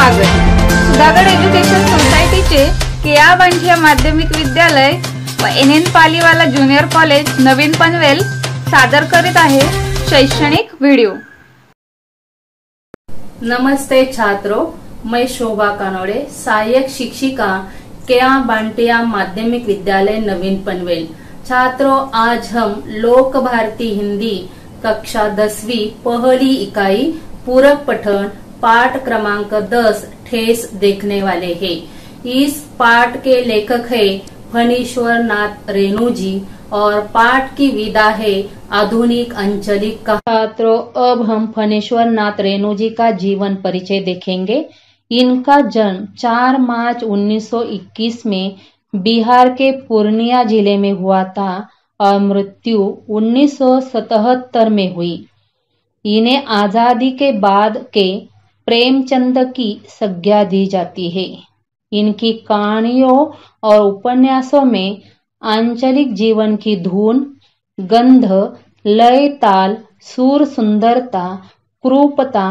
स्वागत। सुधागड एज्युकेशन सोसायटीचे केआ बांठिया माध्यमिक विद्यालय व NN पालीवाला ज्युनियर कॉलेज नवीन पनवेल सादर करीत आहे शैक्षणिक वीडियो। नमस्ते छात्रों, मैं शोभा कानोड़े, सहायक शिक्षिका केआ बांठिया माध्यमिक विद्यालय नवीन पनवेल। छात्रों, आज हम लोक भारती हिंदी कक्षा 10वीं पहली इकाई पूरक पठन पाठ क्रमांक 10 ठेस देखने वाले हैं। इस पाठ के लेखक है फणीश्वर नाथ रेणु जी और पाठ की विधा है आधुनिक अंचलिक। छात्रों, अब हम फणीश्वर नाथ रेणु जी का जीवन परिचय देखेंगे। इनका जन्म 4 मार्च 1921 में बिहार के पूर्णिया जिले में हुआ था और मृत्यु 1977 में हुई। इन्हें आजादी के बाद के प्रेमचंद की संज्ञा दी जाती है। इनकी कहानियों और उपन्यासों में आंचलिक जीवन की धुन, गंध, लय, ताल, सुर, सुंदरता, क्रूरता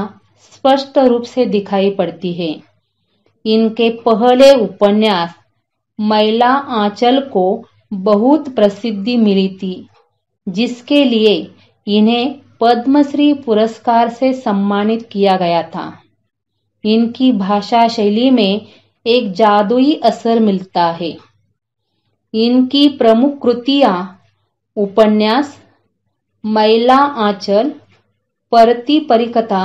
स्पष्ट रूप से दिखाई पड़ती है। इनके पहले उपन्यास मैला आंचल को बहुत प्रसिद्धि मिली थी, जिसके लिए इन्हें पद्मश्री पुरस्कार से सम्मानित किया गया था। इनकी भाषा शैली में एक जादुई असर मिलता है। इनकी प्रमुख कृतियां उपन्यास मैला आंचल, परती परिकथा,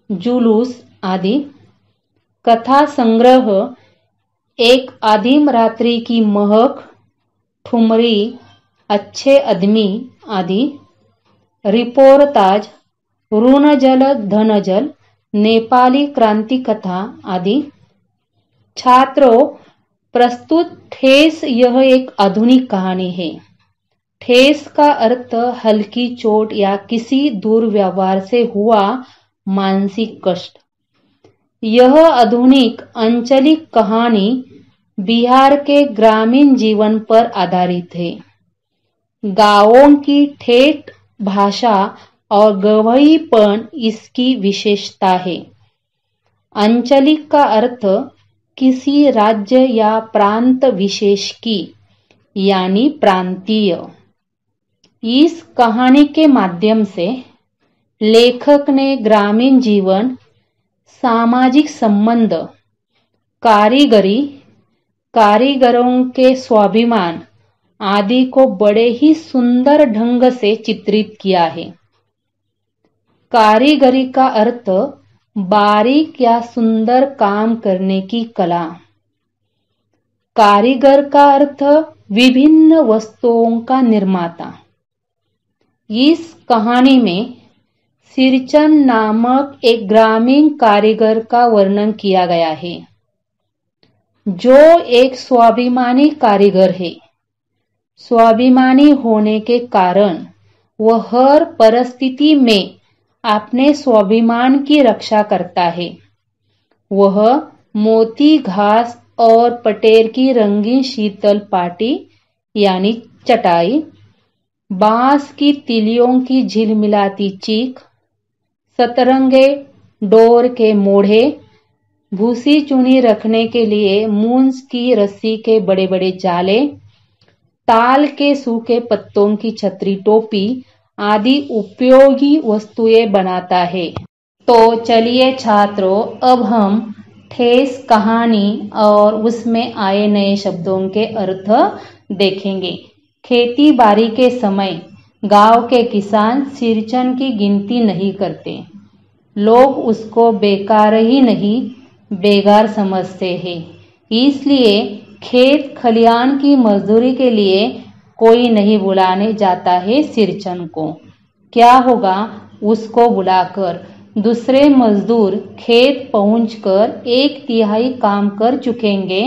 जुलूस आदि, कथा संग्रह एक आदिम रात्रि की महक, ठुमरी, अच्छे आदमी आदि, रिपोर्ताज, ऋण जल धन जल, नेपाली क्रांति कथा आदि। छात्रों, प्रस्तुत ठेस यह एक आधुनिक कहानी है। ठेस का अर्थ हल्की चोट या किसी दुर्व्यवहार से हुआ मानसिक कष्ट। यह आधुनिक अंचलिक कहानी बिहार के ग्रामीण जीवन पर आधारित है। गांवों की ठेठ भाषा और गवईपन इसकी विशेषता है। अंचलिक का अर्थ किसी राज्य या प्रांत विशेष की, यानी प्रांतीय। इस कहानी के माध्यम से लेखक ने ग्रामीण जीवन, सामाजिक संबंध, कारीगरी, कारीगरों के स्वाभिमान आदि को बड़े ही सुंदर ढंग से चित्रित किया है। कारीगरी का अर्थ बारीक या सुंदर काम करने की कला। कारीगर का अर्थ विभिन्न वस्तुओं का निर्माता। इस कहानी में सिरचन नामक एक ग्रामीण कारीगर का वर्णन किया गया है, जो एक स्वाभिमानी कारीगर है। स्वाभिमानी होने के कारण वह हर परिस्थिति में अपने स्वाभिमान की रक्षा करता है। वह मोती घास और पटेर की रंगीन शीतल पाटी यानी चटाई, बांस की तिलियों की झिलमिलाती चीख, सतरंगे डोर के मोढ़े, भूसी चुनी रखने के लिए मूंज की रस्सी के बड़े बड़े जाले, ताल के सूखे पत्तों की छतरी टोपी आदि उपयोगी वस्तुएं बनाता है। तो चलिए छात्रों, अब हम ठेस कहानी और उसमें आए नए शब्दों के अर्थ देखेंगे। खेती बाड़ी के समय गांव के किसान सिरचन की गिनती नहीं करते। लोग उसको बेकार ही नहीं बेगार समझते हैं। इसलिए खेत खलियान की मजदूरी के लिए कोई नहीं बुलाने जाता है सिरचन को। क्या होगा, उसको बुलाकर दूसरे मजदूर खेत पहुंचकर 1/3 काम कर चुकेंगे,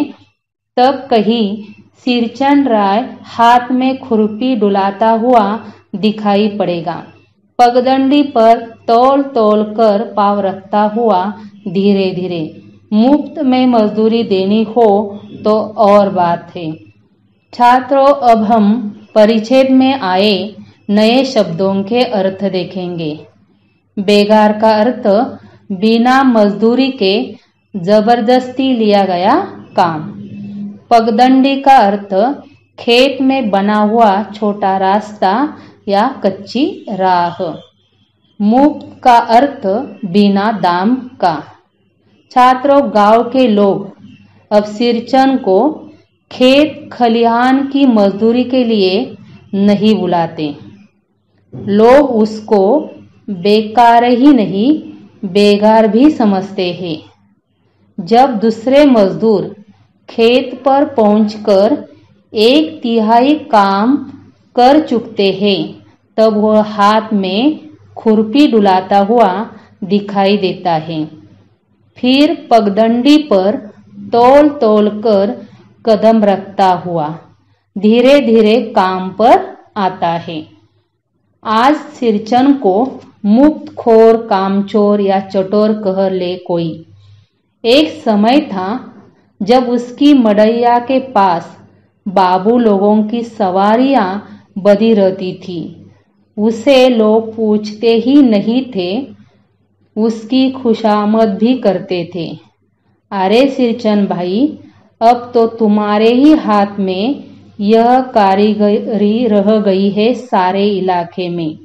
तब कहीं सिरचन राय हाथ में खुरपी डुलाता हुआ दिखाई पड़ेगा। पगडंडी पर तौल तौल कर पांव रखता हुआ धीरे धीरे। मुफ्त में मजदूरी देनी हो तो और बात है। छात्रों, अब हम परिच्छेद में आए नए शब्दों के अर्थ देखेंगे। बेगार का अर्थ बिना मजदूरी के जबरदस्ती लिया गया काम। पगडंडी का अर्थ खेत में बना हुआ छोटा रास्ता या कच्ची राह। मुफ्त का अर्थ बिना दाम का। छात्रों, गांव के लोग अब सिरचन को खेत खलिहान की मजदूरी के लिए नहीं बुलाते। लोग उसको बेकार ही नहीं, बेगार भी समझते हैं। जब दूसरे मजदूर खेत पर पहुंचकर 1/3 काम कर चुकते हैं, तब वह हाथ में खुरपी डुलाता हुआ दिखाई देता है। फिर पगडंडी पर तौल तौल कर कदम रखता हुआ धीरे धीरे काम पर आता है। आज सिरचन को मुफ्तखोर, कामचोर या चटोर कह ले कोई। एक समय था जब उसकी मड़ैया के पास बाबू लोगों की सवारियां बधी रहती थी। उसे लोग पूछते ही नहीं थे, उसकी खुशामद भी करते थे। अरे सिरचन भाई, अब तो तुम्हारे ही हाथ में यह कारीगरी रह गई है सारे इलाके में।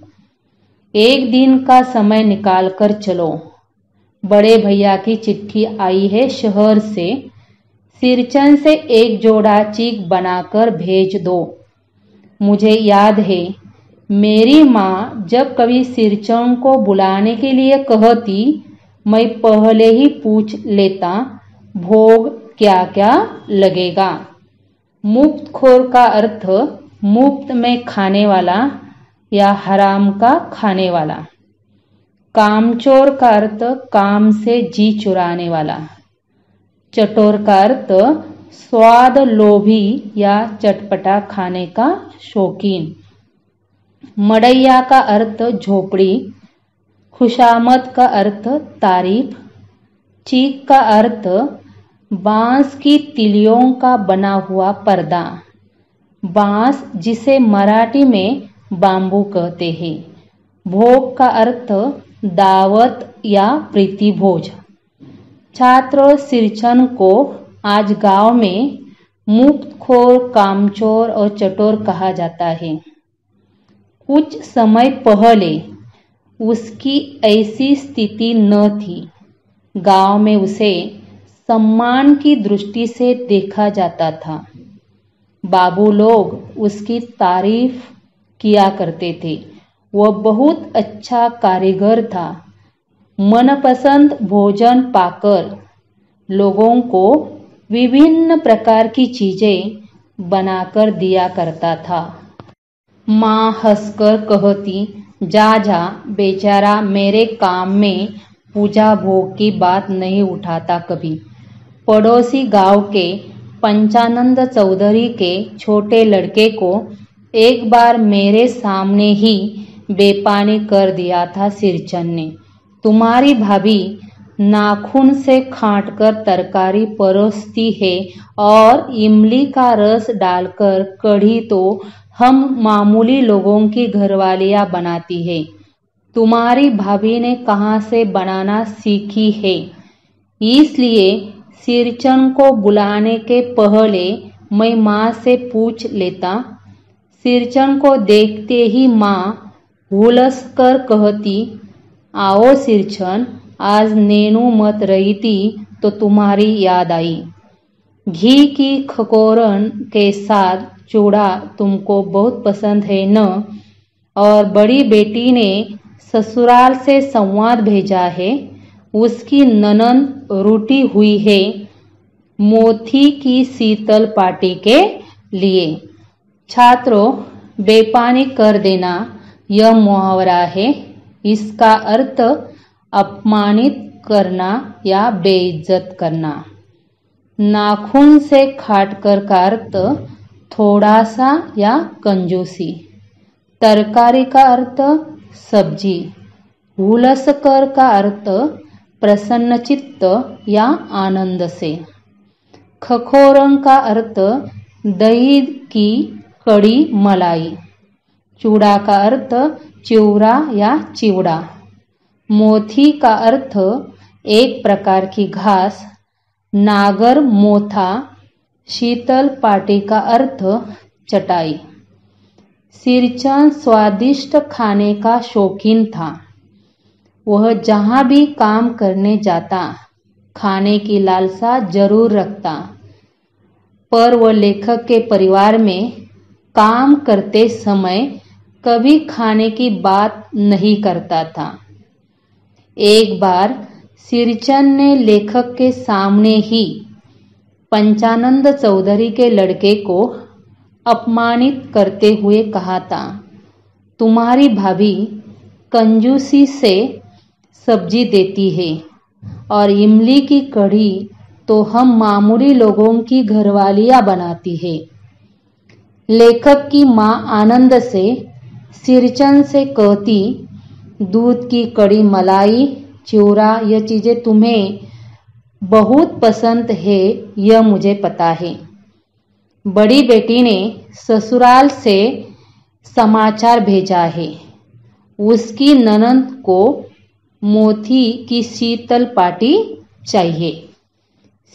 एक दिन का समय निकाल कर चलो। बड़े भैया की चिट्ठी आई है शहर से। सिरचन से एक जोड़ा चीक बनाकर भेज दो। मुझे याद है, मेरी माँ जब कभी सिरचन को बुलाने के लिए कहती, मैं पहले ही पूछ लेता, भोग क्या क्या लगेगा। मुफ्तखोर का अर्थ मुफ्त में खाने वाला या हराम का खाने वाला। कामचोर का अर्थ काम से जी चुराने वाला। चटोर का अर्थ स्वाद लोभी या चटपटा खाने का शौकीन। मड़ैया का अर्थ झोपड़ी। खुशामद का अर्थ तारीफ। चीक का अर्थ बांस की तिलियों का बना हुआ पर्दा। बांस जिसे मराठी में बांबू कहते हैं। भोग का अर्थ दावत या प्रीति भोज। छात्रों, सिरचन को आज गांव में मुफ्तखोर, कामचोर और चटोर कहा जाता है। कुछ समय पहले उसकी ऐसी स्थिति न थी। गांव में उसे सम्मान की दृष्टि से देखा जाता था। बाबू लोग उसकी तारीफ किया करते थे। वह बहुत अच्छा कारीगर था। मनपसंद भोजन पाकर लोगों को विभिन्न प्रकार की चीजें बनाकर दिया करता था। माँ हंसकर कहती, जा जा बेचारा, मेरे काम में पूजा भोग की बात नहीं उठाता कभी। पड़ोसी गांव के पंचानंद चौधरी के छोटे लड़के को एक बार मेरे सामने ही बेपानी कर दिया था सिरचन ने। तुम्हारी भाभी नाखून से छांटकर तरकारी परोसती है और इमली का रस डालकर कढ़ी तो हम मामूली लोगों की घरवालियां बनाती है। तुम्हारी भाभी ने कहाँ से बनाना सीखी है? इसलिए सिरचन को बुलाने के पहले मैं माँ से पूछ लेता। सिरचन को देखते ही माँ हुलस कर कहती, आओ सिरचन, आज नैनू मत रही थी तो तुम्हारी याद आई। घी की खकोरन के साथ चूड़ा तुमको बहुत पसंद है न? और बड़ी बेटी ने ससुराल से संवाद भेजा है। उसकी ननद रूठी हुई है मोती की शीतल पार्टी के लिए। छात्रों, बेपानी कर देना यह मुहावरा है। इसका अर्थ अपमानित करना या बेइज्जत करना। नाखून से काटकर का अर्थ थोड़ा सा या कंजूसी। तरकारी का अर्थ सब्जी। हुलसकर का अर्थ प्रसन्नचित्त या आनंद से। खखोरन का अर्थ दही की कड़ी मलाई। चूड़ा का अर्थ चिवड़ा या चिवड़ा। मोथी का अर्थ एक प्रकार की घास। नागर मोथा शीतल पाटी का अर्थ चटाई। सिरचंद स्वादिष्ट खाने का शौकीन था। वह जहाँ भी काम करने जाता खाने की लालसा जरूर रखता, पर वह लेखक के परिवार में काम करते समय कभी खाने की बात नहीं करता था। एक बार सिरचंद ने लेखक के सामने ही पंचानंद चौधरी के लड़के को अपमानित करते हुए कहा था, तुम्हारी भाभी कंजूसी से सब्जी देती है और इमली की कढ़ी तो हम मामूली लोगों की घरवालियां बनाती है। लेखक की मां आनंद से सिरचंद से कहती, दूध की कड़ी, मलाई, चिवड़ा यह चीजें तुम्हें बहुत पसंद है, यह मुझे पता है। बड़ी बेटी ने ससुराल से समाचार भेजा है, उसकी ननद को मोती की शीतल पाटी चाहिए।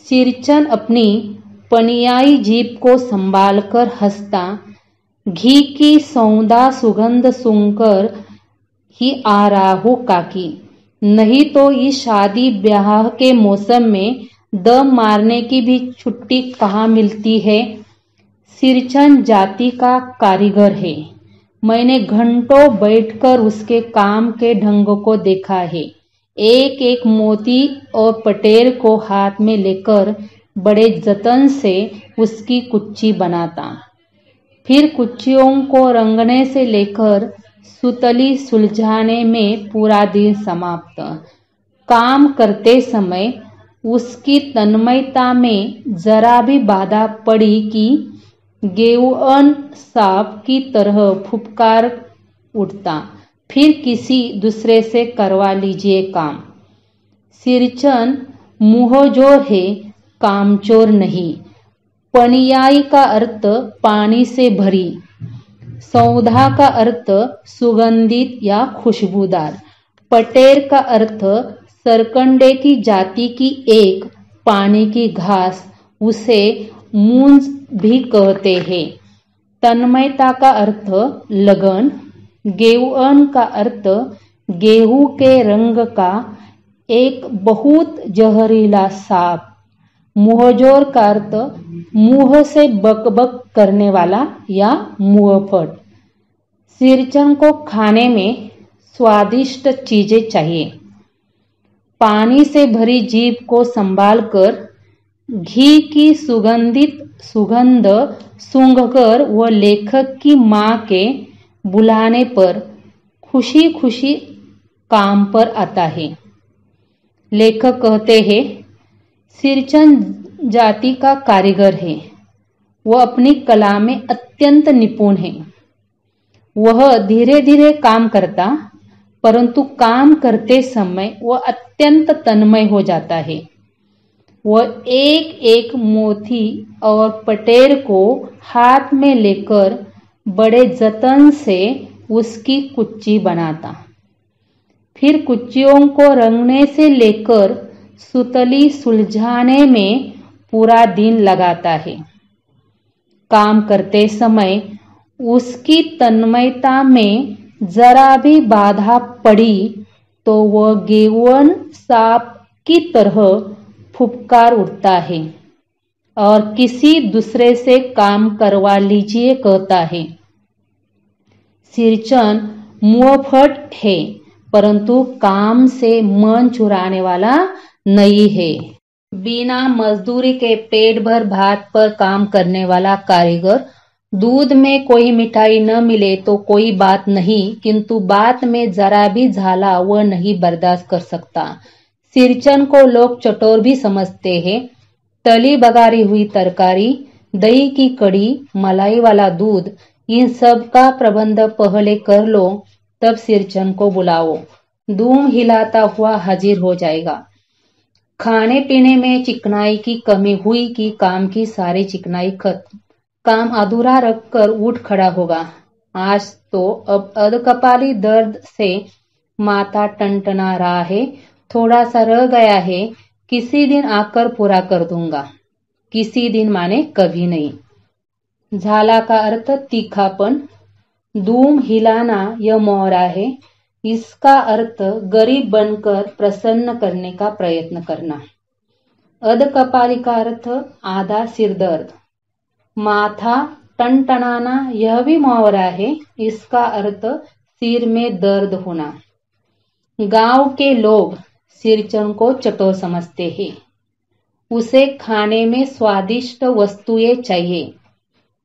सिरचंद अपनी पनियाई जीभ को संभालकर हंसता, घी की सौंदा सुगंध सुनकर ही आ रहा हूँ काकी, नहीं तो इस शादी ब्याह के मौसम में दम मारने की भी छुट्टी कहाँ मिलती है। सिरचंद जाति का कारीगर है। मैंने घंटों बैठकर उसके काम के ढंग को देखा है। एक एक मोती और पटेल को हाथ में लेकर बड़े जतन से उसकी कुच्ची बनाता, फिर कुच्चियों को रंगने से लेकर सुतली सुलझाने में पूरा दिन समाप्त। काम करते समय उसकी तन्मयता में जरा भी बाधा पड़ी कि गेऊअन सांप की तरह फुफकार उठता, फिर किसी दूसरे से करवा लीजिए काम। सिरचंद मुंहजोर है, कामचोर नहीं। पनियाई का अर्थ पानी से भरी, सौधा का अर्थ सुगंधित या खुशबूदार, पटेर का अर्थ सरकंडे की जाति की एक पानी की घास, उसे मूंज भी कहते हैं। तन्मयता का अर्थ लगन, गेऊअन का अर्थ गेहूं के रंग का एक बहुत जहरीला सांप, मुंहजोर का अर्थ मुंह से बकबक करने वाला या मुंहफट। सिरचंद को खाने में स्वादिष्ट चीजें चाहिए। पानी से भरी जीभ को संभालकर घी की सुगंधित सुगंध सूंघकर वह लेखक की मां के बुलाने पर खुशी खुशी काम पर आता है। लेखक कहते हैं, सिरचंद जाति का कारीगर है। वह अपनी कला में अत्यंत निपुण है। वह धीरे धीरे काम करता, परंतु काम करते समय वह अत्यंत तन्मय हो जाता है। वह एक एक मोती और पटेर को हाथ में लेकर बड़े जतन से उसकी कुच्ची बनाता, फिर कुच्चियों को रंगने से लेकर सुतली सुलझाने में पूरा दिन लगाता है। काम करते समय उसकी तन्मयता में जरा भी बाधा पड़ी तो वह गेऊअन सांप की तरह फुफकार उठता है और किसी दूसरे से काम करवा लीजिए कहता है। सिरचंद मुंहफट है, परंतु काम से मन चुराने वाला नहीं है। बिना मजदूरी के पेट भर भात पर काम करने वाला कारीगर, दूध में कोई मिठाई न मिले तो कोई बात नहीं, किंतु बात में जरा भी झाला वह नहीं बर्दाश्त कर सकता। सिरचंद को लोग चटोर भी समझते हैं। तली बघारी हुई तरकारी, दही की कड़ी, मलाई वाला दूध, इन सब का प्रबंध पहले कर लो, तब सिरचंद को बुलाओ। धूम हिलाता हुआ हाजिर हो जाएगा। खाने पीने में चिकनाई की कमी हुई कि काम की सारी चिकनाई खत्म। काम अधूरा रखकर उठ खड़ा होगा। आज तो अब अधकपाली दर्द से माथा टनटना रहा है, थोड़ा सा रह गया है, किसी दिन आकर पूरा कर दूंगा। किसी दिन माने कभी नहीं। झाला का अर्थ तीखापन। दूम हिलाना यह मोहरा है। इसका अर्थ गरीब बनकर प्रसन्न करने का प्रयत्न करना। अधकपाली का अर्थ आधा सिरदर्द। माथा टनटनाना यह भी मुहावरा है। इसका अर्थ सिर में दर्द होना। गांव के लोग सिरचन को चटोर समझते हैं। उसे खाने में स्वादिष्ट वस्तुएं चाहिए।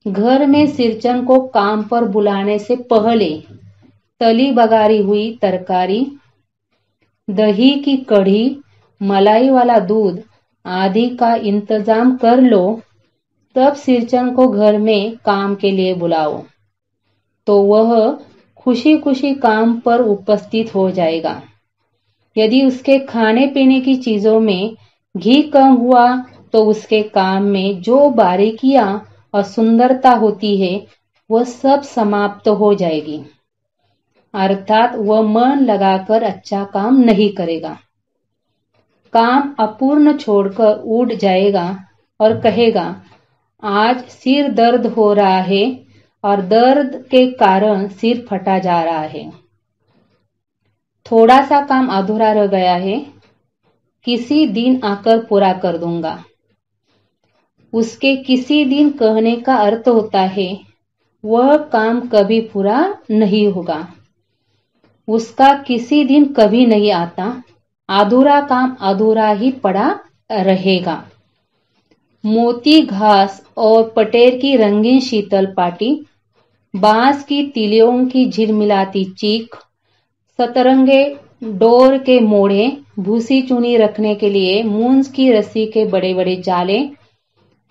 घर में सिरचन को काम पर बुलाने से पहले तली बघारी हुई तरकारी, दही की कढ़ी, मलाई वाला दूध आदि का इंतजाम कर लो, तब सिरचन को घर में काम के लिए बुलाओ, तो वह खुशी खुशी काम पर उपस्थित हो जाएगा। यदि उसके खाने पीने की चीजों में घी कम हुआ तो उसके काम में जो बारीकियां और सुंदरता होती है वह सब समाप्त हो जाएगी। अर्थात वह मन लगाकर अच्छा काम नहीं करेगा। काम अपूर्ण छोड़कर उठ जाएगा और कहेगा, आज सिर दर्द हो रहा है और दर्द के कारण सिर फटा जा रहा है। थोड़ा सा काम अधूरा रह गया है, किसी दिन आकर पूरा कर दूंगा। उसके किसी दिन कहने का अर्थ होता है वह काम कभी पूरा नहीं होगा। उसका किसी दिन कभी नहीं आता। अधूरा काम अधूरा ही पड़ा रहेगा। मोती घास और पटेर की रंगीन शीतल पाटी, बांस की तिलियों की झिलमिलाती चीख, सतरंगे डोर के मोड़े, भूसी चुनी रखने के लिए मूंज की रस्सी के बड़े बड़े जाले,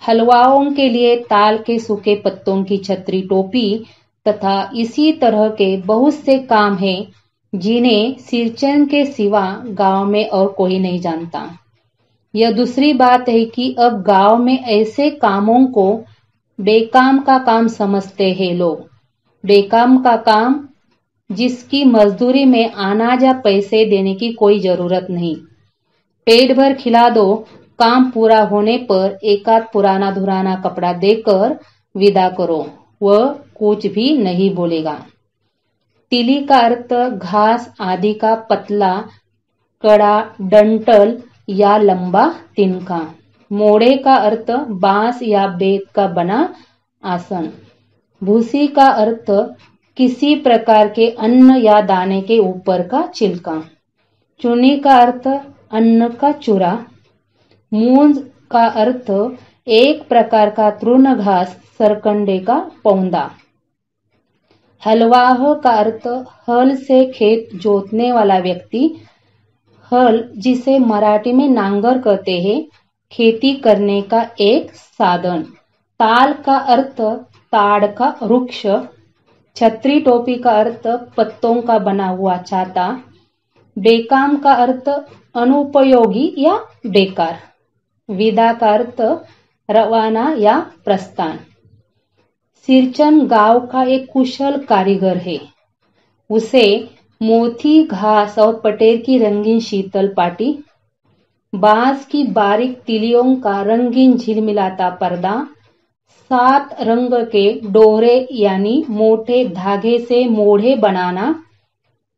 हलवाओं के लिए ताल के सूखे पत्तों की छतरी टोपी तथा इसी तरह के बहुत से काम हैं जिन्हें सिरचन के सिवा गांव में और कोई नहीं जानता। यह दूसरी बात है कि अब गांव में ऐसे कामों को बेकाम का काम समझते हैं लोग। बेकाम का काम जिसकी मजदूरी में अनाज या पैसे देने की कोई जरूरत नहीं। पेट भर खिला दो, काम पूरा होने पर एकाध पुराना धुराना कपड़ा देकर विदा करो, वह कुछ भी नहीं बोलेगा। तिली का अर्थ घास आदि का पतला कड़ा डंटल या लंबा तिनका। मोड़े का अर्थ बांस या बेत का बना आसन। भूसी का अर्थ किसी प्रकार के अन्न या दाने के ऊपर का छिलका। चुनी का अर्थ अन्न का चूरा। मूंज का अर्थ एक प्रकार का तृण घास सरकंडे का पौंदा। हलवाह का अर्थ हल से खेत जोतने वाला व्यक्ति। हल जिसे मराठी में नांगर कहते हैं, खेती करने का एक साधन। ताल का अर्थ ताड़ का वृक्ष। छतरी टोपी का अर्थ पत्तों का बना हुआ छाता। बेकाम का अर्थ अनुपयोगी या बेकार। विदा का अर्थ रवाना या प्रस्थान। सिरचन गांव का एक कुशल कारीगर है। उसे मोती घास और पटेर की रंगीन शीतल पाटी, बांस की बारीक तिलियों का रंगीन झिलमिलाता पर्दा, 7 रंग के डोरे यानी मोटे धागे से मोढ़े बनाना,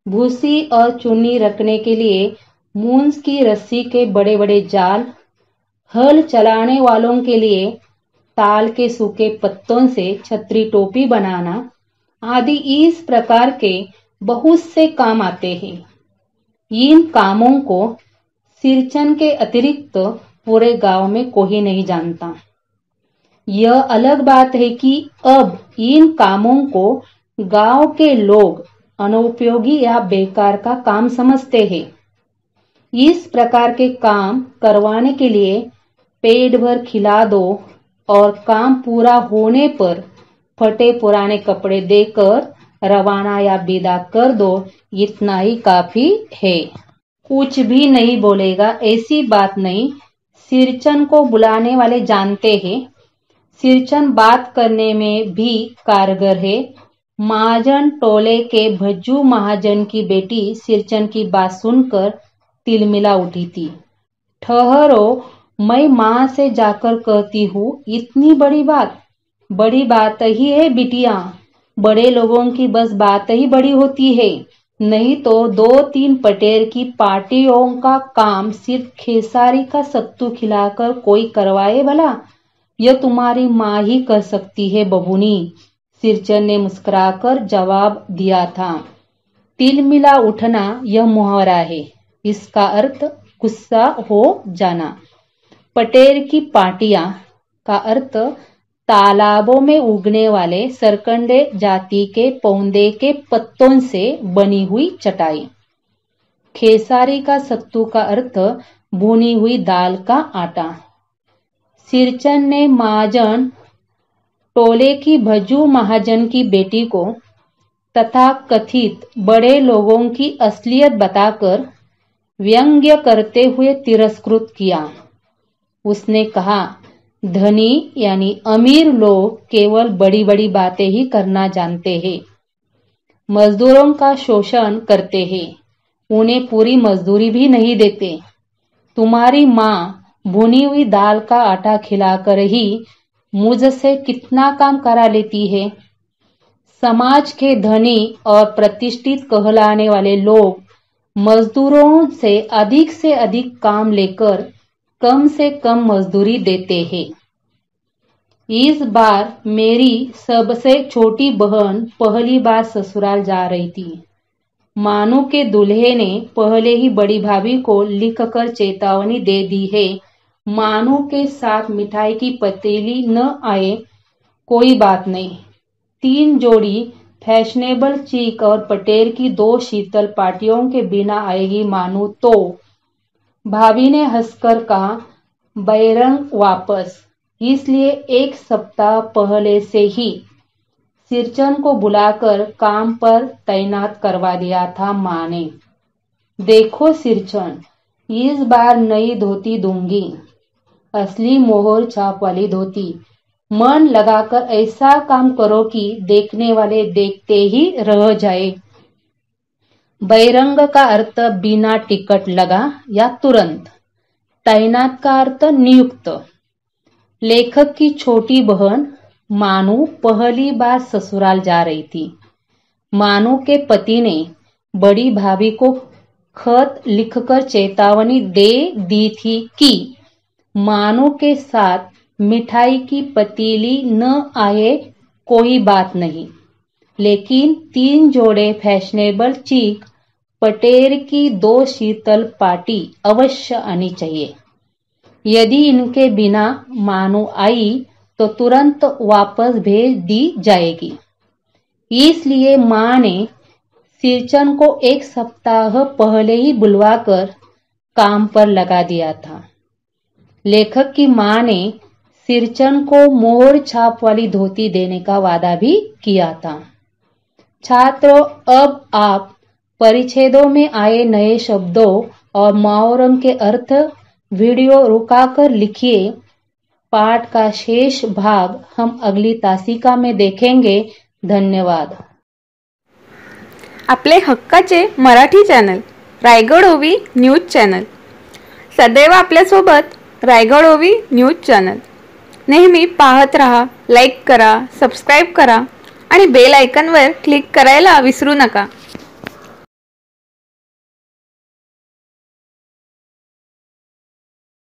भूसी और चुन्नी रखने के लिए मूंज की रस्सी के बड़े बड़े जाल, हल चलाने वालों के लिए ताल के सूखे पत्तों से छतरी टोपी बनाना आदि इस प्रकार के बहुत से काम आते हैं। इन कामों को सिरचन के अतिरिक्त पूरे गांव में कोई नहीं जानता। यह अलग बात है कि अब इन कामों को गांव के लोग अनुपयोगी या बेकार का काम समझते हैं। इस प्रकार के काम करवाने के लिए पेट भर खिला दो और काम पूरा होने पर फटे पुराने कपड़े देकर रवाना या विदा कर दो, इतना ही काफी है। कुछ भी नहीं बोलेगा ऐसी बात नहीं। सिरचन को बुलाने वाले जानते हैं। सिरचन बात करने में भी कारगर है। महाजन टोले के भज्जू महाजन की बेटी सिरचन की बात सुनकर तिलमिला उठी थी। ठहरो, मैं माँ से जाकर कहती हूँ। इतनी बड़ी बात ही है बिटिया। बड़े लोगों की बस बात ही बड़ी होती है, नहीं तो 2-3 पटेर की पार्टियों का काम सिर्फ खेसारी का सत्तू खिलाकर कोई करवाए भला? यह तुम्हारी माँ ही कर सकती है बबूनी, सिरचन ने मुस्कुराकर जवाब दिया था। तिलमिला उठना यह मुहावरा है, इसका अर्थ गुस्सा हो जाना। पटेर की पार्टियां का अर्थ तालाबों में उगने वाले सरकंडे जाति के पौधे के पत्तों से बनी हुई चटाई। खेसारी का सत्तू का अर्थ भुनी हुई दाल का आटा। सिरचन ने महाजन टोले की भज्जू महाजन की बेटी को तथा कथित बड़े लोगों की असलियत बताकर व्यंग्य करते हुए तिरस्कृत किया। उसने कहा, धनी यानी अमीर लोग केवल बड़ी बड़ी बातें ही करना जानते हैं, मजदूरों का शोषण करते हैं, उन्हें पूरी मजदूरी भी नहीं देते। तुम्हारी माँ भुनी हुई दाल का आटा खिलाकर ही मुझसे कितना काम करा लेती है। समाज के धनी और प्रतिष्ठित कहलाने वाले लोग मजदूरों से अधिक काम लेकर कम से कम मजदूरी देते हैं। इस बार मेरी सबसे छोटी बहन पहली बार ससुराल जा रही थी। मानू के दूल्हे ने पहले ही बड़ी भाभी को लिखकर चेतावनी दे दी है। मानू के साथ मिठाई की पतीली न आए कोई बात नहीं, 3 जोड़ी फैशनेबल चीक और पटेर की 2 शीतल पार्टियों के बिना आएगी मानू तो। भाभी ने हंसकर कहा, बैरंग वापस। इसलिए 1 सप्ताह पहले से ही सिरचन को बुलाकर काम पर तैनात करवा दिया था माँ ने। देखो सिरचन, इस बार नई धोती दूंगी, असली मोहर छाप वाली धोती। मन लगाकर ऐसा काम करो कि देखने वाले देखते ही रह जाए। बैरंग का अर्थ बिना टिकट लगा या तुरंत। तैनात का अर्थ नियुक्त। लेखक की छोटी बहन मानू पहली बार ससुराल जा रही थी। मानू के पति ने बड़ी भाभी को खत लिखकर चेतावनी दे दी थी कि मानू के साथ मिठाई की पतीली न आए कोई बात नहीं, लेकिन 3 जोड़े फैशनेबल चीक पटेर की 2 शीतल पार्टी अवश्य आनी चाहिए। यदि इनके बिना मानू आई तो तुरंत वापस भेज दी जाएगी। इसलिए माँ ने सिरचन को 1 सप्ताह पहले ही बुलवाकर काम पर लगा दिया था। लेखक की माँ ने सिरचन को मोहर छाप वाली धोती देने का वादा भी किया था। छात्रों, अब आप परिच्छेदों में आए नए शब्दों और मुहावरों के अर्थ वीडियो रुकाकर लिखिए। पाठ का शेष भाग हम अगली तासिका में देखेंगे। धन्यवाद। आपले हक्काचे मराठी चॅनल रायगड ओवी न्यूज चॅनल, सदैव आपल्यासोबत रायगड ओवी न्यूज चॅनल नेहमी पाहत रहा, लाईक करा, सबस्क्राईब करा आणि बेल आयकॉनवर क्लिक करायला विसरू नका।